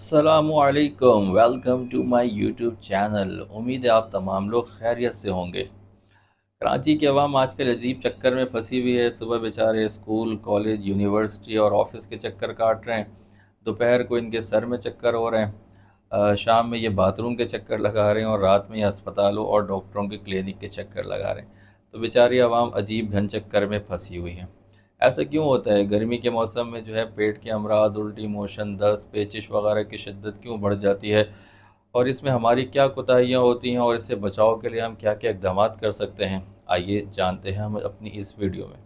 अस्सलामुअलैकुम, welcome to my YouTube channel. उम्मीद है आप तमाम लोग खैरियत से होंगे। कराची की अवाम आजकल अजीब चक्कर में फंसी हुई है। सुबह बेचारे स्कूल, कॉलेज, यूनिवर्सिटी और ऑफिस के चक्कर काट रहे हैं। दोपहर को इनके सर में चक्कर हो रहे हैं। शाम में ये बाथरूम के चक्कर लगा रहे हैं और रात में ये अस्पतालों और डॉक्टरों के क्लिनिक के चक्कर लगा रहे हैं। तो बेचारी अवाम अजीब घन चक्कर में फंसी हुई है। ऐसा क्यों होता है? गर्मी के मौसम में जो है पेट के अमराज, उल्टी मोशन, दस्त, पेचिश वगैरह की शिद्दत क्यों बढ़ जाती है? और इसमें हमारी क्या कोताहियाँ होती हैं और इससे बचाव के लिए हम क्या क्या इकदाम कर सकते हैं? आइए जानते हैं हम अपनी इस वीडियो में।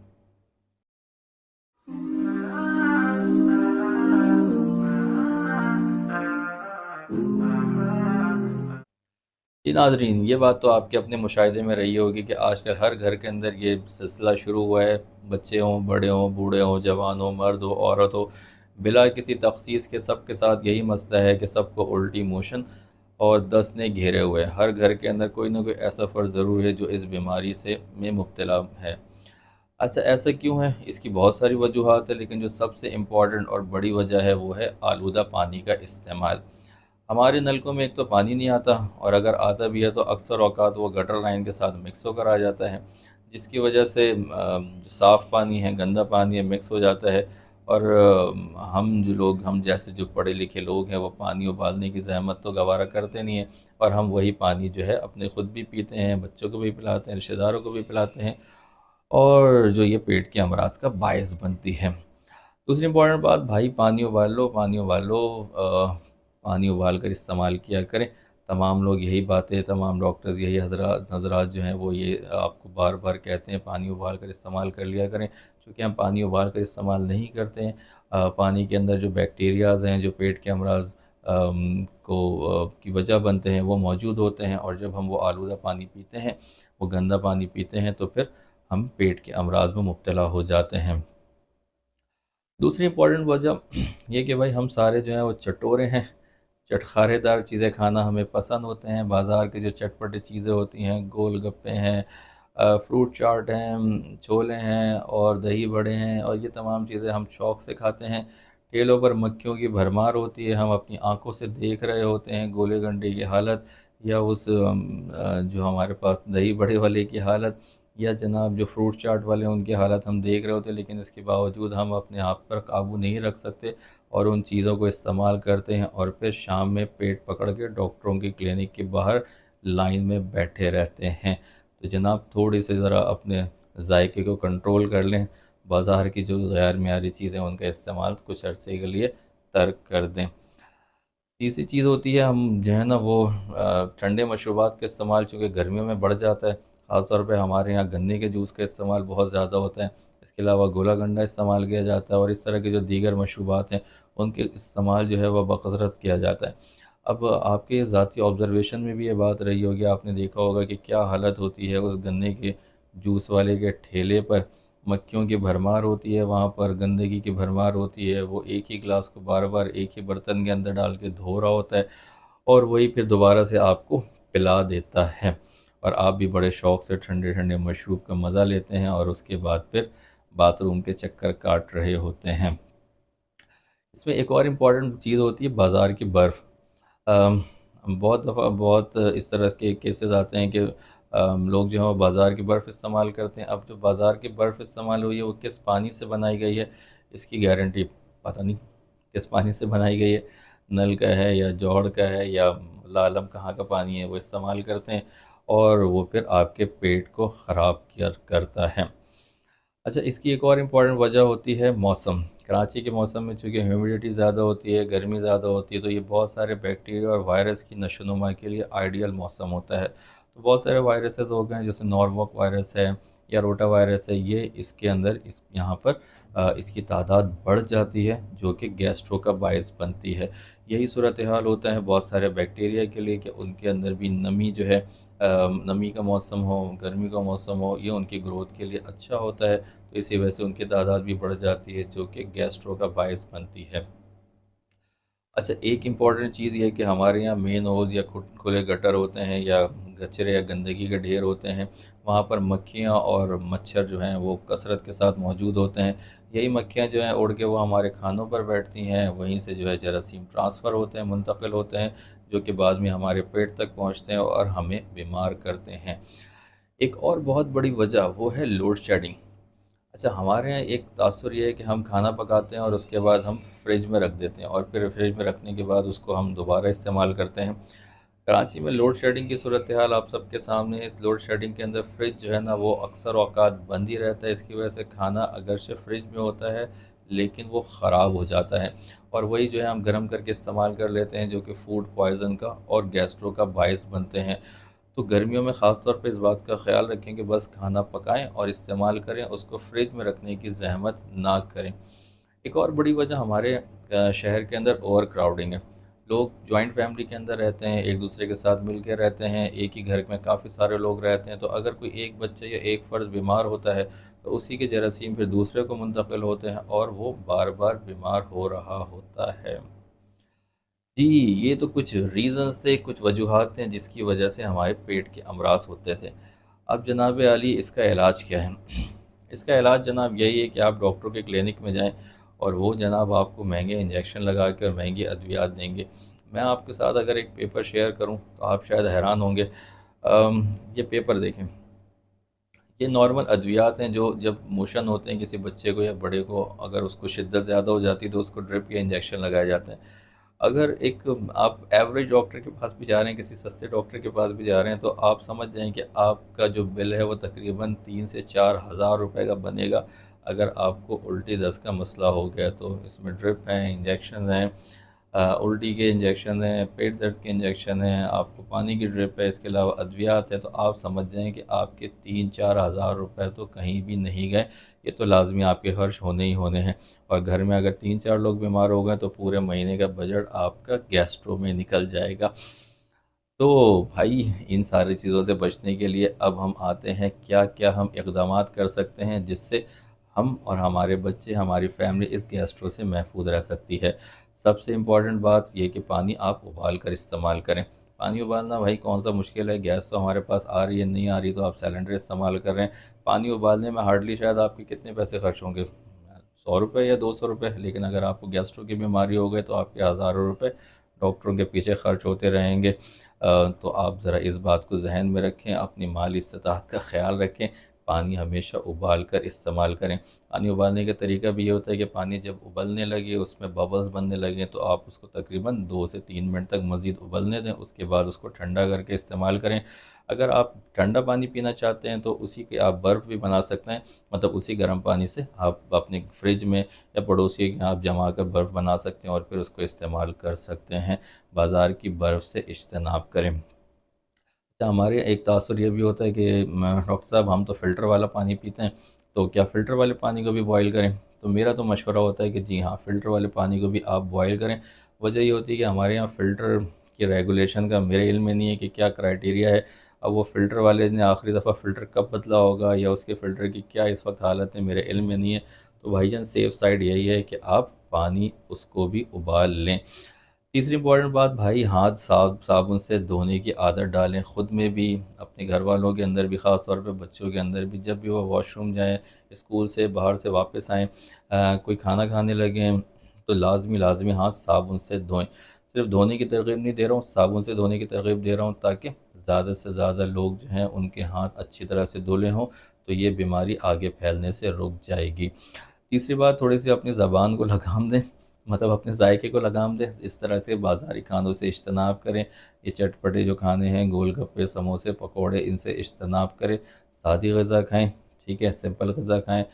जी नाजरीन, ये बात तो आपके अपने मुशाहिदे में रही होगी कि आजकल हर घर के अंदर ये सिलसिला शुरू हुआ है। बच्चे हों, बड़े हों, बूढ़े हों, जवान हों, मर्द हो, औरत हो, बिला किसी तखसीस के सब के साथ यही मसला है कि सबको उल्टी मोशन और दस्त ने घेरे हुए हैं। हर घर के अंदर कोई ना कोई ऐसा फ़र्द ज़रूर है जो इस बीमारी से में मुब्तला है। अच्छा, ऐसा क्यों है? इसकी बहुत सारी वजूहात है, लेकिन जो सबसे इम्पॉर्टेंट और बड़ी वजह है वो है आलूदा पानी का इस्तेमाल। हमारे नलकों में एक तो पानी नहीं आता, और अगर आता भी है तो अक्सर औक़ात वो गटर लाइन के साथ मिक्स होकर आ जाता है, जिसकी वजह से जो साफ़ पानी है, गंदा पानी है, मिक्स हो जाता है। और हम जैसे जो पढ़े लिखे लोग हैं वो पानी उबालने की ज़हमत तो गवारा करते नहीं हैं, और हम वही पानी जो है अपने ख़ुद भी पीते हैं, बच्चों को भी पिलाते हैं, रिश्तेदारों को भी पिलाते हैं, और जो ये पेट के अमराज का बायस बनती है। दूसरी इम्पॉर्टेंट बात, भाई पानी उबाल लो, पानी उबाल लो, पानी उबाल कर इस्तेमाल किया करें। तमाम लोग यही बातें, तमाम डॉक्टर्स यही हज़रात हज़रात जो हैं वो ये आपको बार बार कहते हैं पानी उबाल कर इस्तेमाल कर लिया करें। चूँकि हम पानी उबाल कर इस्तेमाल नहीं करते हैं, पानी के अंदर जो बैक्टीरियाज़ हैं जो पेट के अमराज की वजह बनते हैं वो मौजूद होते हैं, और जब हम वो आलूदा पानी पीते हैं, वो गंदा पानी पीते हैं, तो फिर हम पेट के अमराज में मुब्तला हो जाते हैं। दूसरी इम्पॉर्टेंट वजह ये कि भाई हम सारे जो हैं वो चटोरे हैं। चटखारेदार चीज़ें खाना हमें पसंद होते हैं। बाज़ार की जो चटपटी चीज़ें होती हैं, गोलगप्पे हैं, फ्रूट चाट हैं, छोले हैं और दही बड़े हैं, और ये तमाम चीज़ें हम शौक़ से खाते हैं। ठेलों पर मक्खियों की भरमार होती है, हम अपनी आँखों से देख रहे होते हैं गोले गंडे की हालत, या जो हमारे पास दही बड़े वाले की हालत, या जनाब जो फ्रूट चाट वाले हैं उनकी हालत हम देख रहे होते हैं, लेकिन इसके बावजूद हम अपने आप पर काबू नहीं रख सकते और उन चीज़ों को इस्तेमाल करते हैं, और फिर शाम में पेट पकड़ के डॉक्टरों की क्लिनिक के बाहर लाइन में बैठे रहते हैं। तो जनाब थोड़ी सी ज़रा अपने जायके को कंट्रोल कर लें। बाज़ार की जो गैर मियारी चीज़ें उनका इस्तेमाल कुछ अरसे के लिए तर्क कर दें। तीसरी चीज़ होती है, हम जो है ना वो ठंडे मशरूबात का इस्तेमाल चूँकि गर्मियों में बढ़ जाता है, ख़ास तौर पे हमारे यहाँ गन्ने के जूस का इस्तेमाल बहुत ज़्यादा होता है। इसके अलावा गोला गंडा इस्तेमाल किया जाता है, और इस तरह के जो दीगर मशरूबात हैं उनके इस्तेमाल जो है वह बकसरत किया जाता है। अब आपके ज़ाती ऑब्ज़र्वेशन में भी ये बात रही होगी, आपने देखा होगा कि क्या हालत होती है उस गन्ने के जूस वाले के ठेले पर। मक्खियों की भरमार होती है वहाँ पर, गंदगी की भरमार होती है। वो एक ही गिलास को बार बार एक ही बर्तन के अंदर डाल के धो रहा होता है, और वही फिर दोबारा से आपको पिला देता है, और आप भी बड़े शौक़ से ठंडे ठंडे मशरूब का मज़ा लेते हैं, और उसके बाद फिर बाथरूम के चक्कर काट रहे होते हैं। इसमें एक और इम्पॉर्टेंट चीज़ होती है, बाज़ार की बर्फ़। बहुत दफ़ा बहुत इस तरह के केसेस आते हैं कि लोग जो है वो बाज़ार की बर्फ़ इस्तेमाल करते हैं। अब जो बाज़ार की बर्फ़ इस्तेमाल हुई है वो किस पानी से बनाई गई है, इसकी गारंटी पता नहीं किस पानी से बनाई गई है। नल का है या जौहड़ का है या लालम कहाँ का पानी है वो इस्तेमाल करते हैं, और वो फिर आपके पेट को ख़राब करता है। अच्छा, इसकी एक और इम्पॉर्टेंट वजह होती है मौसम। कराची के मौसम में चूँकि ह्यूमिडिटी ज़्यादा होती है, गर्मी ज़्यादा होती है, तो ये बहुत सारे बैक्टीरिया और वायरस की नशोनुमा के लिए आइडियल मौसम होता है। तो बहुत सारे वायरसेस हो गए हैं, जैसे नॉर्वॉक वायरस है या रोटा वायरस है, ये इसके अंदर यहाँ पर इसकी तादाद बढ़ जाती है, जो कि गैस्ट्रो का बायस बनती है। यही सूरत हाल होता है बहुत सारे बैक्टीरिया के लिए कि उनके अंदर भी नमी जो है, नमी का मौसम हो, गर्मी का मौसम हो, ये उनकी ग्रोथ के लिए अच्छा होता है। तो इसी वजह से उनकी तादाद भी बढ़ जाती है, जो कि गैस्ट्रो का बायस बनती है। अच्छा, एक इम्पॉर्टेंट चीज़ ये है कि हमारे यहाँ मेन होल्स या खुले गटर होते हैं, या कचरे या गंदगी के ढेर होते हैं, वहाँ पर मक्खियाँ और मच्छर जो हैं वो कसरत के साथ मौजूद होते हैं। यही मक्खियाँ जो हैं उड़ के वो हमारे खानों पर बैठती हैं, वहीं से जो है जरासीम ट्रांसफ़र होते हैं, मुंतकिल होते हैं, जो कि बाद में हमारे पेट तक पहुँचते हैं और हमें बीमार करते हैं। एक और बहुत बड़ी वजह वो है लोड शेडिंग। अच्छा, हमारे यहाँ एक तासुर ये है कि हम खाना पकाते हैं और उसके बाद हम फ्रिज में रख देते हैं और फिर फ्रिज में रखने के बाद उसको हम दोबारा इस्तेमाल करते हैं। कराची में लोड शेडिंग की सूरत हाल आप सबके सामने है। इस लोड शेडिंग के अंदर फ्रिज जो है ना वो अक्सर औकात बंद ही रहता है। इसकी वजह से खाना अगरचे फ्रिज में होता है लेकिन वो ख़राब हो जाता है और वही जो है हम गर्म करके इस्तेमाल कर लेते हैं, जो कि फूड पॉइज़न का और गैस्ट्रो का बायस बनते हैं। तो गर्मियों में ख़ास तौर पे इस बात का ख़्याल रखें कि बस खाना पकाएं और इस्तेमाल करें, उसको फ्रिज में रखने की ज़हमत ना करें। एक और बड़ी वजह हमारे शहर के अंदर ओवर क्राउडिंग है। लोग जॉइंट फैमिली के अंदर रहते हैं, एक दूसरे के साथ मिल के रहते हैं, एक ही घर में काफ़ी सारे लोग रहते हैं, तो अगर कोई एक बच्चा या एक फ़र्द बीमार होता है तो उसी के जरासीम फिर दूसरे को मुंतकिल होते हैं और वो बार बार बीमार हो रहा होता है। जी, ये तो कुछ रीज़न्स थे, कुछ वजूहात थे जिसकी वजह से हमारे पेट के अमराज होते थे। अब जनाब आली इसका इलाज क्या है? इसका इलाज जनाब यही है कि आप डॉक्टर के क्लिनिक में जाएँ और वो जनाब आपको महंगे इंजेक्शन लगा के और महंगी अद्वियात देंगे। मैं आपके साथ अगर एक पेपर शेयर करूँ तो आप शायद हैरान होंगे। ये पेपर देखें, ये नॉर्मल अद्वियात हैं जो जब मोशन होते हैं किसी बच्चे को या बड़े को, अगर उसको शिद्दत ज़्यादा हो जाती है तो उसको ड्रिप या इंजेक्शन लगाए जाते हैं। अगर एक आप एवरेज डॉक्टर के पास भी जा रहे हैं, किसी सस्ते डॉक्टर के पास भी जा रहे हैं, तो आप समझ जाएं कि आपका जो बिल है वो तकरीबन 3 से 4 हज़ार रुपये का बनेगा। अगर आपको उल्टी दस्त का मसला हो गया तो इसमें ड्रिप हैं, इंजेक्शन हैं, उल्टी के इंजेक्शन हैं, पेट दर्द के इंजेक्शन हैं, आपको पानी की ड्रिप है, इसके अलावा अद्वियात है, तो आप समझ जाएं कि आपके 3-4 हज़ार रुपये तो कहीं भी नहीं गए। ये तो लाजमी आपके खर्च होने ही होने हैं। और घर में अगर 3-4 लोग बीमार हो गए तो पूरे महीने का बजट आपका गैस्ट्रो में निकल जाएगा। तो भाई, इन सारी चीज़ों से बचने के लिए अब हम आते हैं क्या क्या हम इक़दामात कर सकते हैं जिससे हम और हमारे बच्चे, हमारी फैमिली इस गैस्ट्रो से महफूज रह सकती है। सबसे इम्पॉर्टेंट बात ये कि पानी आप उबाल कर इस्तेमाल करें। पानी उबालना भाई कौन सा मुश्किल है, गैस तो हमारे पास आ रही है, नहीं आ रही तो आप सिलेंडर इस्तेमाल कर रहे हैं। पानी उबालने में हार्डली शायद आपके कितने पैसे खर्च होंगे, 100 रुपये या 200 रुपये, लेकिन अगर आपको गैस्ट्रो की बीमारी हो गई तो आपके हज़ारों रुपये डॉक्टरों के पीछे खर्च होते रहेंगे। तो आप ज़रा इस बात को जहन में रखें, अपनी माली इस्तात का ख़्याल रखें, पानी हमेशा उबाल कर इस्तेमाल करें। पानी उबालने का तरीका भी ये होता है कि पानी जब उबलने लगे, उसमें बबल्स बनने लगे, तो आप उसको तकरीबन 2 से 3 मिनट तक मज़ीद उबलने दें, उसके बाद उसको ठंडा करके इस्तेमाल करें। अगर आप ठंडा पानी पीना चाहते हैं तो उसी के आप बर्फ़ भी बना सकते हैं, मतलब उसी गर्म पानी से आप अपने फ्रिज में या पड़ोसी के यहाँ आप जमा कर बर्फ़ बना सकते हैं और फिर उसको इस्तेमाल कर सकते हैं। बाज़ार की बर्फ़ से इज्तनाब करें। अच्छा, हमारे एक तासुर ये भी होता है कि डॉक्टर साहब हम तो फ़िल्टर वाला पानी पीते हैं, तो क्या फ़िल्टर वाले पानी को भी बॉयल करें? तो मेरा तो मशवरा होता है कि जी हाँ, फ़िल्टर वाले पानी को भी आप बॉयल करें। वजह ये होती है कि हमारे यहाँ फ़िल्टर की रेगुलेशन का मेरे इल्म में नहीं है कि क्या क्राइटेरिया है। अब वो फ़िल्टर वाले ने आखिरी दफ़ा फ़िल्टर कब बदला होगा या उसके फ़िल्टर की क्या इस वक्त हालत है, मेरे इल्म में नहीं है। तो भाईजान सेफ़ साइड यही है कि आप पानी उसको भी उबाल लें। तीसरी इम्पॉर्टेंट बात भाई, हाथ साबुन से धोने की आदत डालें, ख़ुद में भी, अपने घर वालों के अंदर भी, ख़ास तौर पे बच्चों के अंदर भी। जब भी वो वॉशरूम जाएँ, स्कूल से बाहर से वापस आएँ, कोई खाना खाने लगें तो लाजमी लाजमी हाथ साबुन से धोएं। सिर्फ धोने की तरगीब नहीं दे रहा हूँ, साबुन से धोने की तरगीब दे रहा हूँ ताकि ज़्यादा से ज़्यादा लोग जो हैं उनके हाथ अच्छी तरह से धुले हों, तो ये बीमारी आगे फैलने से रुक जाएगी। तीसरी बात, थोड़ी सी अपनी ज़बान को लगाम दें, मतलब अपने जायके को लगाम दें। इस तरह से बाज़ारी खानों से इज्तनाब करें। ये चटपटे जो खाने हैं, गोलगप्पे, समोसे, पकौड़े, इनसे इज्तनाब करें। सादी ग़िज़ा खाएँ, ठीक है, सिंपल ग़िज़ा खाएँ,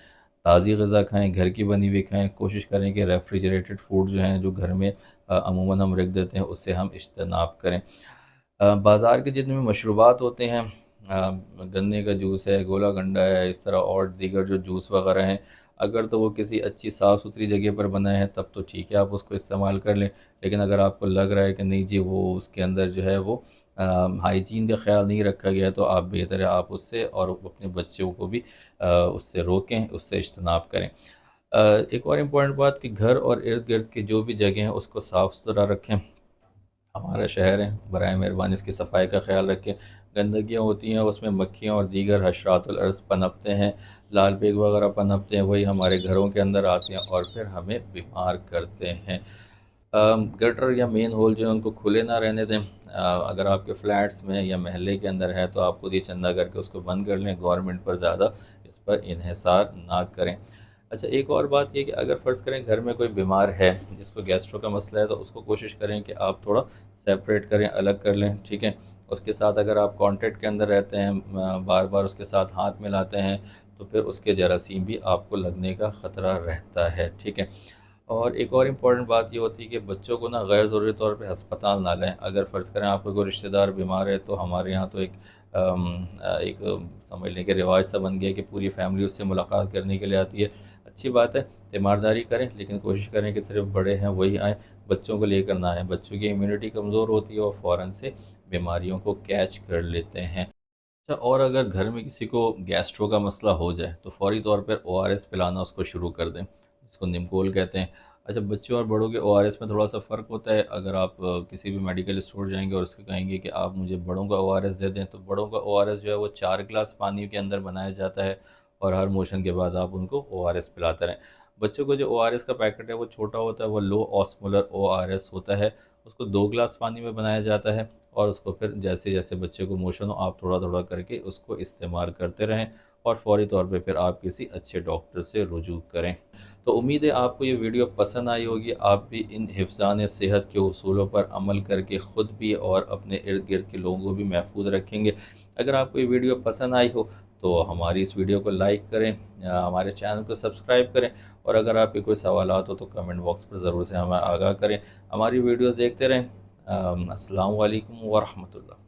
ताज़ी ग़िज़ा खाएँ, घर की बनी हुई खाएँ। कोशिश करें कि रेफ्रिजरेटेड फूड जो हैं, जो घर में अमूमन हम रख देते हैं, उससे हम इज्तनाब करें। बाज़ार के जितने भी मशरूबात होते हैं, गन्ने का जूस है, गोला गंडा है, इस तरह और दीगर जो जूस वगैरह हैं, अगर तो वो किसी अच्छी साफ़ सुथरी जगह पर बनाए हैं तब तो ठीक है, आप उसको इस्तेमाल कर लें। लेकिन अगर आपको लग रहा है कि नहीं जी, वो उसके अंदर जो है वो हाइजीन का ख्याल नहीं रखा गया, तो आप बेहतर है आप उससे और अपने बच्चों को भी उससे रोकें, उससे इज्तनाब करें। एक और इम्पॉर्टेंट बात कि घर और इर्द गिर्द की जो भी जगह हैं उसको साफ़ सुथरा रखें। हमारा शहर है, बराए मेहरबानी इसकी सफाई का ख्याल रखें। गंदगियाँ होती हैं उसमें मक्खियाँ और दीगर हशरातुल अर्ज़ पनपते हैं, लाल बेग वगैरह पनपते हैं, वही हमारे घरों के अंदर आते हैं और फिर हमें बीमार करते हैं। गटर या मेन होल जो है उनको खुले ना रहने दें। अगर आपके फ्लैट्स में या महल्ले के अंदर है तो आप खुद ही चंदा करके उसको बंद कर लें, गवर्नमेंट पर ज़्यादा इस पर इन्हिसार ना करें। अच्छा, एक और बात ये कि अगर फ़र्ज़ करें घर में कोई बीमार है जिसको गैस्ट्रो का मसला है, तो उसको कोशिश करें कि आप थोड़ा सेपरेट करें, अलग कर लें, ठीक है। उसके साथ अगर आप कांटेक्ट के अंदर रहते हैं, बार बार उसके साथ हाथ मिलाते हैं, तो फिर उसके जरासीम भी आपको लगने का ख़तरा रहता है, ठीक है। और एक और इम्पॉर्टेंट बात ये होती है कि बच्चों को ना गैर ज़रूरी तौर पे अस्पताल ना लाएं। अगर फ़र्ज़ करें आपका कोई रिश्तेदार बीमार है तो हमारे यहाँ तो एक समझ लें कि रिवाज सा बन गया है कि पूरी फैमिली उससे मुलाकात करने के लिए आती है। अच्छी बात है, तीमारदारी करें, लेकिन कोशिश करें कि सिर्फ बड़े हैं वही आएँ, बच्चों को लेकर ना आएँ। बच्चों की इम्यूनिटी कमज़ोर होती है और फ़ौरन से बीमारियों को कैच कर लेते हैं। अच्छा, और अगर घर में किसी को गैस्ट्रो का मसला हो जाए तो फ़ौरी तौर पर ओआरएस पिलाना उसको शुरू कर दें, जिसको निमकोल कहते हैं। अच्छा, बच्चों और बड़ों के ओआरएस में थोड़ा सा फ़र्क होता है। अगर आप किसी भी मेडिकल स्टोर जाएंगे और उसके कहेंगे कि आप मुझे बड़ों का ओआरएस दे दें, तो बड़ों का ओआरएस जो है वो 4 गिलास पानी के अंदर बनाया जाता है और हर मोशन के बाद आप उनको ओआरएस पिलाते रहें। बच्चों को जो ओआरएस का पैकेट है वो छोटा होता है, वो लो ऑस्मोलर ओआरएस होता है, उसको 2 गिलास पानी में बनाया जाता है और उसको फिर जैसे जैसे बच्चे को मोशन हो आप थोड़ा थोड़ा करके उसको इस्तेमाल करते रहें और फ़ौरी तौर पे फिर आप किसी अच्छे डॉक्टर से रुजू करें। तो उम्मीद है आपको ये वीडियो पसंद आई होगी, आप भी इन हिफ़्ज़ान सेहत के उसूलों पर अमल करके ख़ुद भी और अपने इर्द गिर्द के लोगों को भी महफूज रखेंगे। अगर आपको ये वीडियो पसंद आई हो तो हमारी इस वीडियो को लाइक करें, हमारे चैनल को सब्सक्राइब करें और अगर आपके कोई सवालात हो तो कमेंट बॉक्स पर ज़रूर से हमें आगाह करें। हमारी वीडियोज़ देखते रहें। अस्सलामु अलैकुम व रहमतुल्लाह।